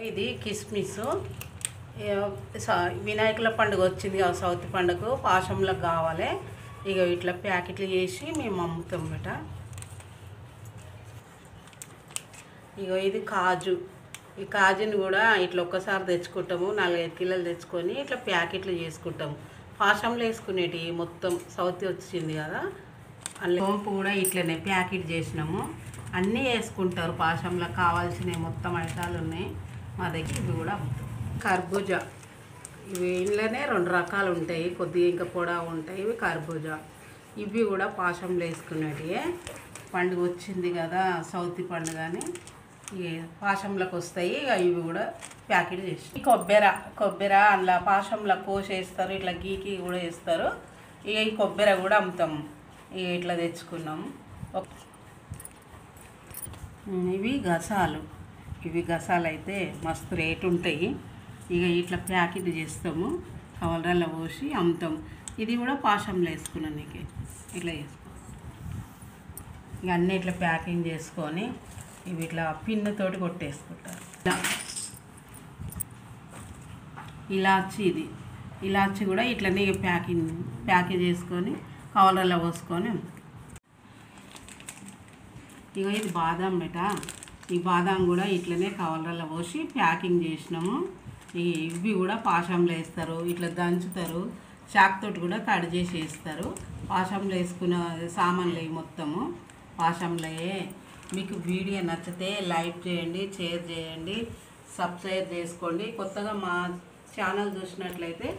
ఇది కిస్మిస్ వినాయకుల పండుగ వచ్చింది కదా, సౌతి పండుగ పాశంలకు కావాలి. ఇక ఇట్లా ప్యాకెట్లు చేసి మేము అమ్ముతాం బట. ఇక ఇది కాజు. ఈ కాజుని కూడా ఇట్లా ఒక్కసారి తెచ్చుకుంటాము, 4-5 కిలోలు తెచ్చుకొని ఇట్లా ప్యాకెట్లు చేసుకుంటాము. పాశంలో వేసుకునేటి మొత్తం సౌతి వచ్చింది కదా, అల్లి సోంపు కూడా ఇట్లనే ప్యాకెట్ చేసినాము. అన్నీ వేసుకుంటారు పాశంలో కావాల్సినవి మొత్తం ఐటాలు ఉన్నాయి మా దగ్గర. ఇవి కూడా కర్బూజా. ఇవి ఇంట్లోనే 2 రకాలు ఉంటాయి, కొద్దిగా ఇంకా పొడవు ఉంటాయి. ఇవి కర్బూజా. ఇవి కూడా పాశంలో వేసుకునేవి. పండుగ వచ్చింది కదా సౌతి పండుగ అని పాశంలోకి వస్తాయి. ఇక ఇవి కూడా ప్యాకెట్ చేసి కొబ్బరి అందులో పాశంలో కోసేస్తారు, ఇట్లా గీకి కూడా వేస్తారు. ఇక ఈ కొబ్బరి కూడా అమ్ముతాము. ఇక ఇట్లా తెచ్చుకున్నాము. ఇవి గసాలు. ఇవి గసాలు అయితే మస్తు రేటు ఉంటాయి. ఇక ఇట్లా ప్యాకెట్ చేస్తాము, కవర్లలో పోసి అమ్ముతాము. ఇది కూడా పాశంలో వేసుకున్నాను. నీకు ఇట్లా చేసుకో. ఇక అన్నీ ఇట్లా ప్యాకింగ్ చేసుకొని ఇవి ఇట్లా పిన్నుతోటి కొట్టేసుకుంటారు. ఇలాచి. ఇది ఇలాచి కూడా ఇట్లనే ప్యాకేజ్ చేసుకొని కవర్లలో పోసుకొని. ఇక ఇది బాదం బెట. ఈ బాదం కూడా ఇట్లనే కవర్లలో పోసి ప్యాకింగ్ చేసినాము. ఇవి కూడా పాశంలో వేస్తారు, ఇట్లా దంచుతారు, చాక్ తోటి కూడా కట్ చేసి వేస్తారు. పాశంలో వేసుకున్న సామాన్లు మొత్తము పాశంలో. మీకు వీడియో నచ్చితే లైక్ చేయండి, షేర్ చేయండి, సబ్స్క్రైబ్ చేసుకోండి. కొత్తగా మా ఛానల్ చూసినట్లయితే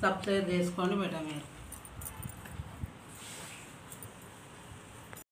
సబ్స్క్రైబ్ చేసుకోండి బెట మీరు.